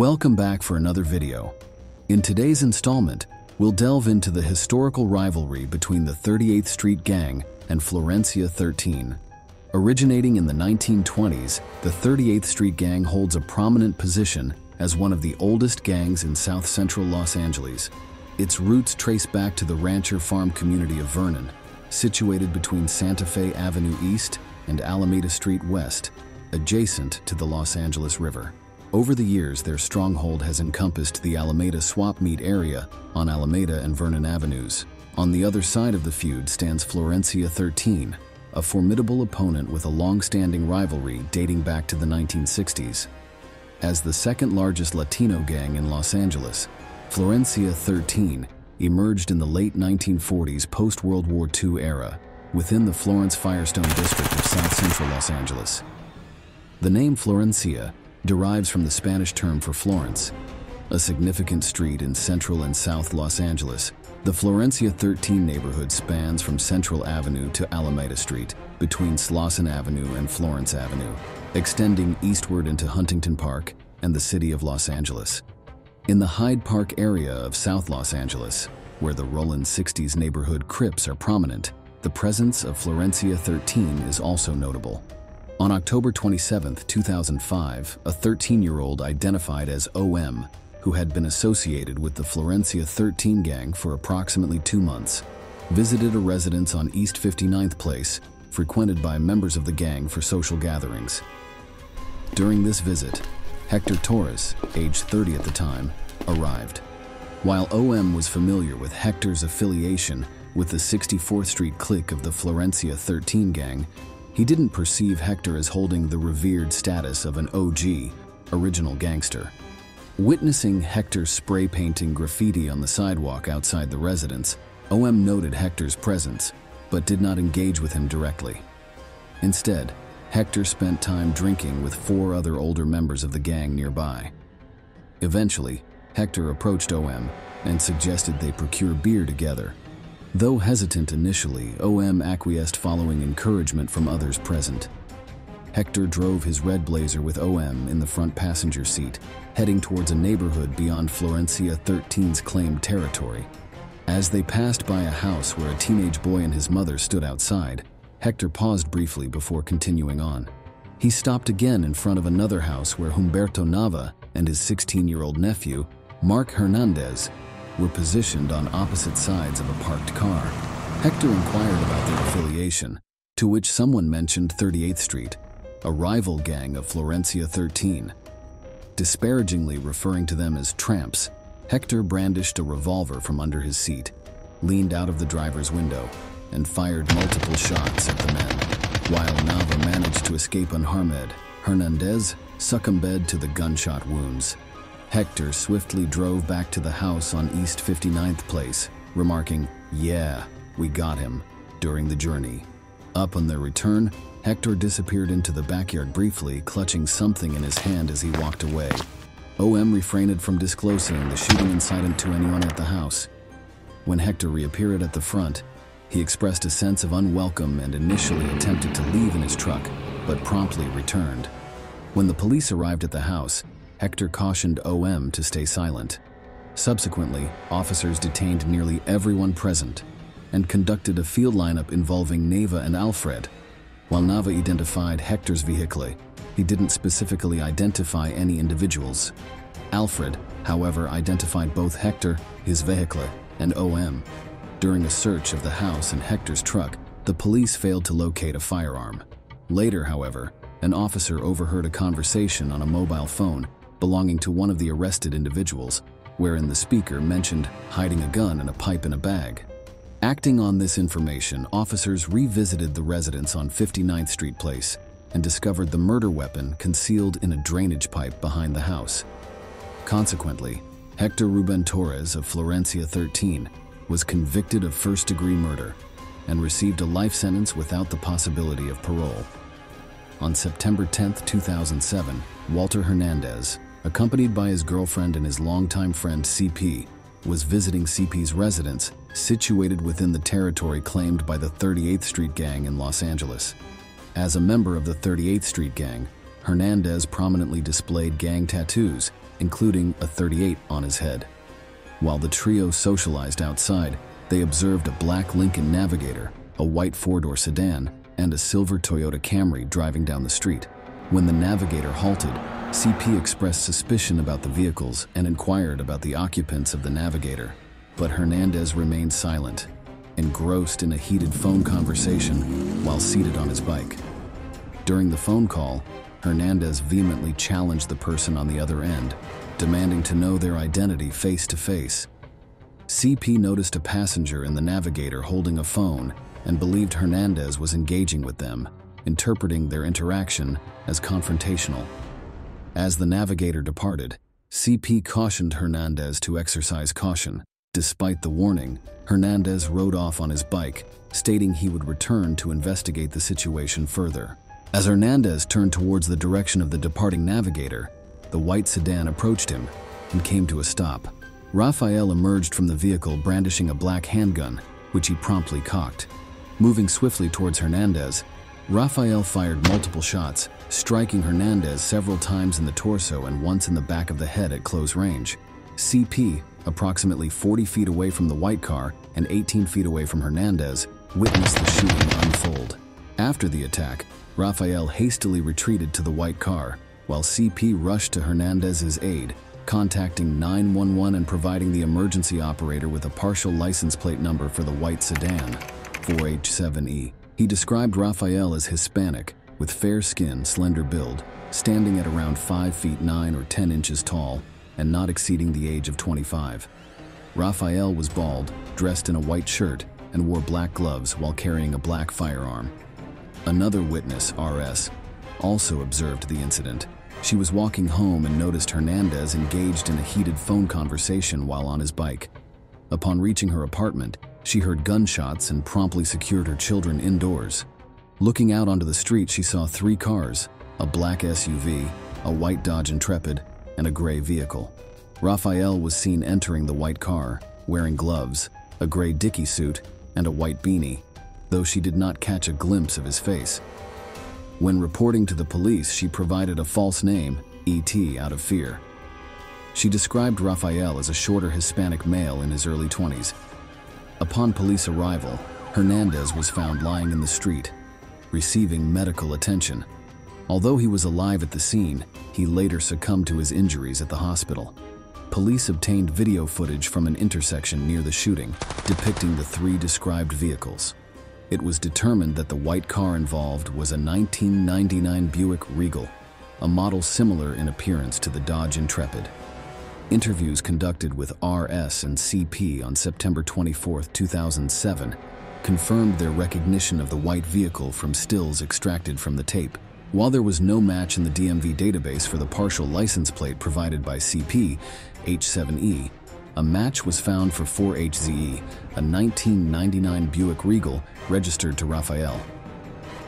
Welcome back for another video. In today's installment, we'll delve into the historical rivalry between the 38th Street Gang and Florencia 13. Originating in the 1920s, the 38th Street Gang holds a prominent position as one of the oldest gangs in South Central Los Angeles. Its roots trace back to the rancher farm community of Vernon, situated between Santa Fe Avenue East and Alameda Street West, adjacent to the Los Angeles River. Over the years, their stronghold has encompassed the Alameda swap meet area on Alameda and Vernon Avenues. On the other side of the feud stands Florencia 13, a formidable opponent with a long-standing rivalry dating back to the 1960s. As the second largest Latino gang in Los Angeles, Florencia 13 emerged in the late 1940s post-World War II era within the Florence Firestone district of South Central Los Angeles. The name Florencia derives from the Spanish term for Florence, a significant street in Central and South Los Angeles. The Florencia 13 neighborhood spans from Central Avenue to Alameda Street, between Slauson Avenue and Florence Avenue, extending eastward into Huntington Park and the city of Los Angeles. In the Hyde Park area of South Los Angeles, where the Rollin 60s neighborhood Crips are prominent, the presence of Florencia 13 is also notable. On October 27, 2005, a 13-year-old identified as OM, who had been associated with the Florencia 13 gang for approximately 2 months, visited a residence on East 59th Place, frequented by members of the gang for social gatherings. During this visit, Hector Torres, age 30 at the time, arrived. While OM was familiar with Hector's affiliation with the 64th Street clique of the Florencia 13 gang, he didn't perceive Hector as holding the revered status of an OG, original gangster. Witnessing Hector spray painting graffiti on the sidewalk outside the residence, OM noted Hector's presence, but did not engage with him directly. Instead, Hector spent time drinking with 4 other older members of the gang nearby. Eventually, Hector approached OM and suggested they procure beer together. Though hesitant initially, OM acquiesced following encouragement from others present. Hector drove his red Blazer with OM in the front passenger seat, heading towards a neighborhood beyond Florencia 13's claimed territory. As they passed by a house where a teenage boy and his mother stood outside, Hector paused briefly before continuing on. He stopped again in front of another house where Humberto Nava and his 16-year-old nephew, Mark Hernandez, were positioned on opposite sides of a parked car. Hector inquired about their affiliation, to which someone mentioned 38th Street, a rival gang of Florencia 13. Disparagingly referring to them as tramps, Hector brandished a revolver from under his seat, leaned out of the driver's window, and fired multiple shots at the men. While Nava managed to escape unharmed, Hernandez succumbed to the gunshot wounds. Hector swiftly drove back to the house on East 59th Place, remarking, "Yeah, we got him," during the journey. Upon their return, Hector disappeared into the backyard briefly, clutching something in his hand as he walked away. OM refrained from disclosing the shooting incident to anyone at the house. When Hector reappeared at the front, he expressed a sense of unwelcome and initially attempted to leave in his truck, but promptly returned. When the police arrived at the house, Hector cautioned OM to stay silent. Subsequently, officers detained nearly everyone present and conducted a field lineup involving Nava and Alfred. While Nava identified Hector's vehicle, he didn't specifically identify any individuals. Alfred, however, identified both Hector, his vehicle, and OM. During a search of the house and Hector's truck, the police failed to locate a firearm. Later, however, an officer overheard a conversation on a mobile phone belonging to one of the arrested individuals, wherein the speaker mentioned hiding a gun and a pipe in a bag. Acting on this information, officers revisited the residence on 59th Street Place and discovered the murder weapon concealed in a drainage pipe behind the house. Consequently, Hector Ruben Torres of Florencia 13 was convicted of first-degree murder and received a life sentence without the possibility of parole. On September 10, 2007, Walter Hernandez, accompanied by his girlfriend and his longtime friend CP, was visiting CP's residence situated within the territory claimed by the 38th Street Gang in Los Angeles. As a member of the 38th Street Gang, Hernandez prominently displayed gang tattoos including a .38 on his head. While the trio socialized outside, they observed a black Lincoln Navigator, a white four-door sedan, and a silver Toyota Camry driving down the street. When the Navigator halted, CP expressed suspicion about the vehicles and inquired about the occupants of the Navigator. But Hernandez remained silent, engrossed in a heated phone conversation while seated on his bike. During the phone call, Hernandez vehemently challenged the person on the other end, demanding to know their identity face to face. CP noticed a passenger in the Navigator holding a phone and believed Hernandez was engaging with them, interpreting their interaction as confrontational. As the Navigator departed, CP cautioned Hernandez to exercise caution. Despite the warning, Hernandez rode off on his bike, stating he would return to investigate the situation further. As Hernandez turned towards the direction of the departing Navigator, the white sedan approached him and came to a stop. Rafael emerged from the vehicle brandishing a black handgun, which he promptly cocked. Moving swiftly towards Hernandez, Rafael fired multiple shots, striking Hernandez several times in the torso and once in the back of the head at close range. CP, approximately 40 feet away from the white car and 18 feet away from Hernandez, witnessed the shooting unfold. After the attack, Rafael hastily retreated to the white car, while CP rushed to Hernandez's aid, contacting 911 and providing the emergency operator with a partial license plate number for the white sedan, 4H7E. He described Rafael as Hispanic, with fair skin, slender build, standing at around 5 feet 9 or 10 inches tall, and not exceeding the age of 25. Rafael was bald, dressed in a white shirt, and wore black gloves while carrying a black firearm. Another witness, RS, also observed the incident. She was walking home and noticed Hernandez engaged in a heated phone conversation while on his bike. Upon reaching her apartment, she heard gunshots and promptly secured her children indoors. Looking out onto the street, she saw 3 cars, a black SUV, a white Dodge Intrepid, and a gray vehicle. Rafael was seen entering the white car, wearing gloves, a gray Dickie suit, and a white beanie, though she did not catch a glimpse of his face. When reporting to the police, she provided a false name, E.T., out of fear. She described Rafael as a shorter Hispanic male in his early 20s. Upon police arrival, Hernandez was found lying in the street, receiving medical attention. Although he was alive at the scene, he later succumbed to his injuries at the hospital. Police obtained video footage from an intersection near the shooting, depicting the 3 described vehicles. It was determined that the white car involved was a 1999 Buick Regal, a model similar in appearance to the Dodge Intrepid. Interviews conducted with RS and CP on September 24, 2007, confirmed their recognition of the white vehicle from stills extracted from the tape. While there was no match in the DMV database for the partial license plate provided by CP, H7E, a match was found for 4HZE, a 1999 Buick Regal registered to Rafael.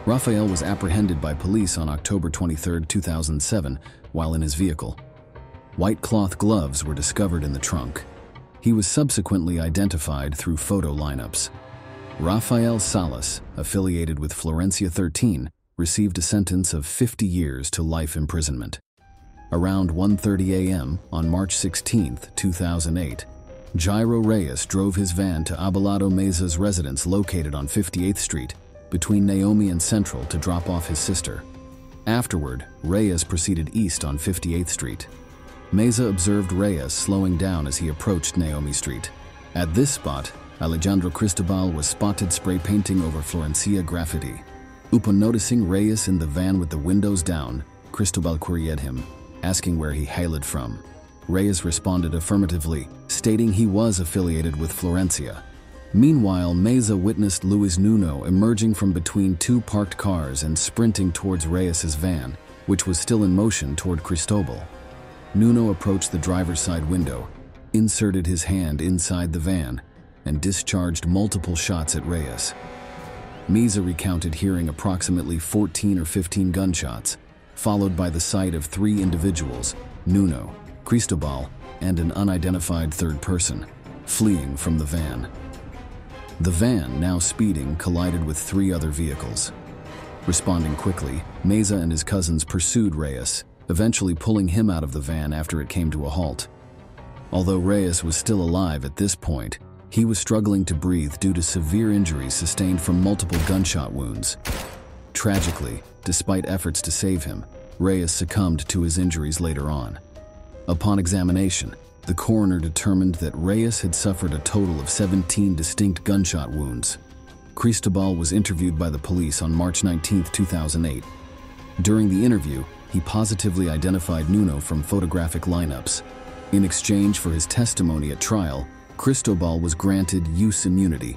Rafael was apprehended by police on October 23, 2007, while in his vehicle. White cloth gloves were discovered in the trunk. He was subsequently identified through photo lineups. Rafael Salas, affiliated with Florencia 13, received a sentence of 50 years to life imprisonment. Around 1:30 a.m. on March 16, 2008, Jairo Reyes drove his van to Abelardo Meza's residence located on 58th Street, between Naomi and Central, to drop off his sister. Afterward, Reyes proceeded east on 58th Street. Meza observed Reyes slowing down as he approached Naomi Street. At this spot, Alejandro Cristobal was spotted spray painting over Florencia graffiti. Upon noticing Reyes in the van with the windows down, Cristobal queried him, asking where he hailed from. Reyes responded affirmatively, stating he was affiliated with Florencia. Meanwhile, Meza witnessed Luis Nuno emerging from between 2 parked cars and sprinting towards Reyes's van, which was still in motion toward Cristobal. Nuno approached the driver's side window, inserted his hand inside the van, and discharged multiple shots at Reyes. Meza recounted hearing approximately 14 or 15 gunshots, followed by the sight of 3 individuals, Nuno, Cristobal, and an unidentified third person, fleeing from the van. The van, now speeding, collided with 3 other vehicles. Responding quickly, Meza and his cousins pursued Reyes, eventually pulling him out of the van after it came to a halt. Although Reyes was still alive at this point, he was struggling to breathe due to severe injuries sustained from multiple gunshot wounds. Tragically, despite efforts to save him, Reyes succumbed to his injuries later on. Upon examination, the coroner determined that Reyes had suffered a total of 17 distinct gunshot wounds. Cristobal was interviewed by the police on March 19, 2008. During the interview, he positively identified Nuno from photographic lineups. In exchange for his testimony at trial, Cristobal was granted use immunity.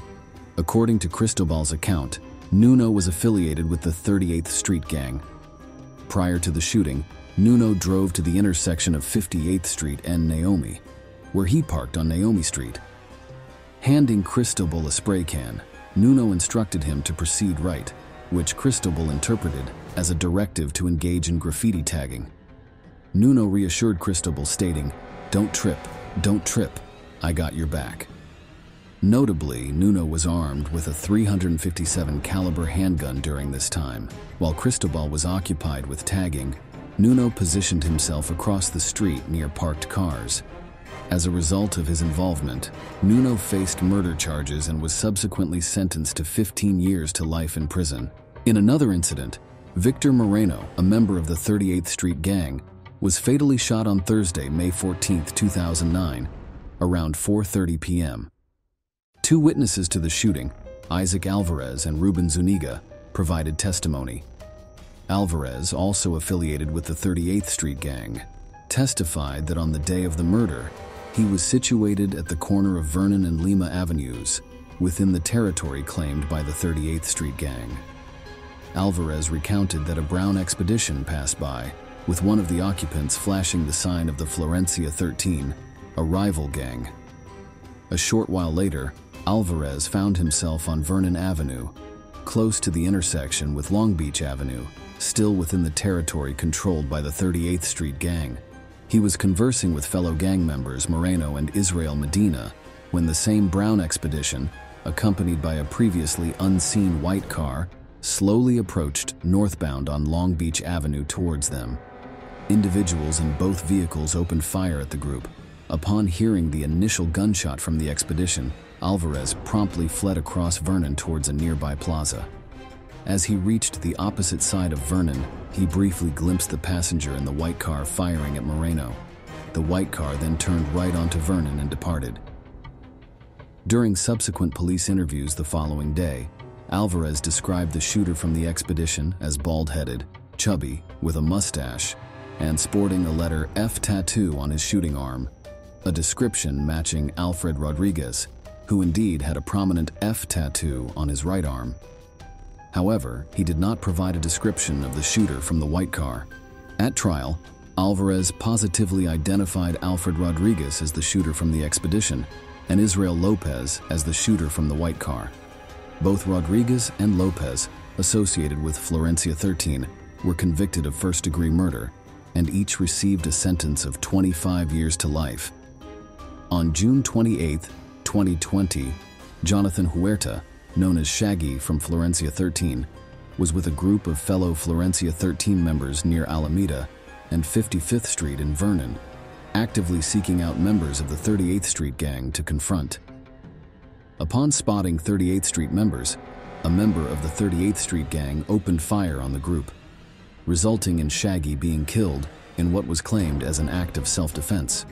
According to Cristobal's account, Nuno was affiliated with the 38th Street Gang. Prior to the shooting, Nuno drove to the intersection of 58th Street and Naomi, where he parked on Naomi Street. Handing Cristobal a spray can, Nuno instructed him to proceed right, which Cristobal interpreted as a directive to engage in graffiti tagging. Nuno reassured Cristobal, stating, "Don't trip, I got your back." Notably, Nuno was armed with a 357 caliber handgun during this time. While Cristobal was occupied with tagging, Nuno positioned himself across the street near parked cars. As a result of his involvement, Nuno faced murder charges and was subsequently sentenced to 15 years to life in prison. In another incident, Victor Moreno, a member of the 38th Street Gang, was fatally shot on Thursday, May 14, 2009, around 4:30 p.m. Two witnesses to the shooting, Isaac Alvarez and Ruben Zuniga, provided testimony. Alvarez, also affiliated with the 38th Street Gang, testified that on the day of the murder, he was situated at the corner of Vernon and Lima Avenues, within the territory claimed by the 38th Street Gang. Alvarez recounted that a brown expedition passed by, with one of the occupants flashing the sign of the Florencia 13, a rival gang. A short while later, Alvarez found himself on Vernon Avenue, close to the intersection with Long Beach Avenue, still within the territory controlled by the 38th Street Gang. He was conversing with fellow gang members Moreno and Israel Medina when the same brown expedition, accompanied by a previously unseen white car, slowly approached northbound on Long Beach Avenue towards them. Individuals in both vehicles opened fire at the group. Upon hearing the initial gunshot from the expedition, Alvarez promptly fled across Vernon towards a nearby plaza. As he reached the opposite side of Vernon, he briefly glimpsed the passenger in the white car firing at Moreno. The white car then turned right onto Vernon and departed. During subsequent police interviews the following day, Alvarez described the shooter from the expedition as bald-headed, chubby, with a mustache, and sporting a letter F tattoo on his shooting arm, a description matching Alfred Rodriguez, who indeed had a prominent F tattoo on his right arm. However, he did not provide a description of the shooter from the white car. At trial, Alvarez positively identified Alfred Rodriguez as the shooter from the expedition and Israel Lopez as the shooter from the white car. Both Rodriguez and Lopez, associated with Florencia 13, were convicted of first-degree murder, and each received a sentence of 25 years to life. On June 28, 2020, Jonathan Huerta, known as Shaggy from Florencia 13, was with a group of fellow Florencia 13 members near Alameda and 55th Street in Vernon, actively seeking out members of the 38th Street Gang to confront. Upon spotting 38th Street members, a member of the 38th Street Gang opened fire on the group, resulting in Shaggy being killed in what was claimed as an act of self-defense.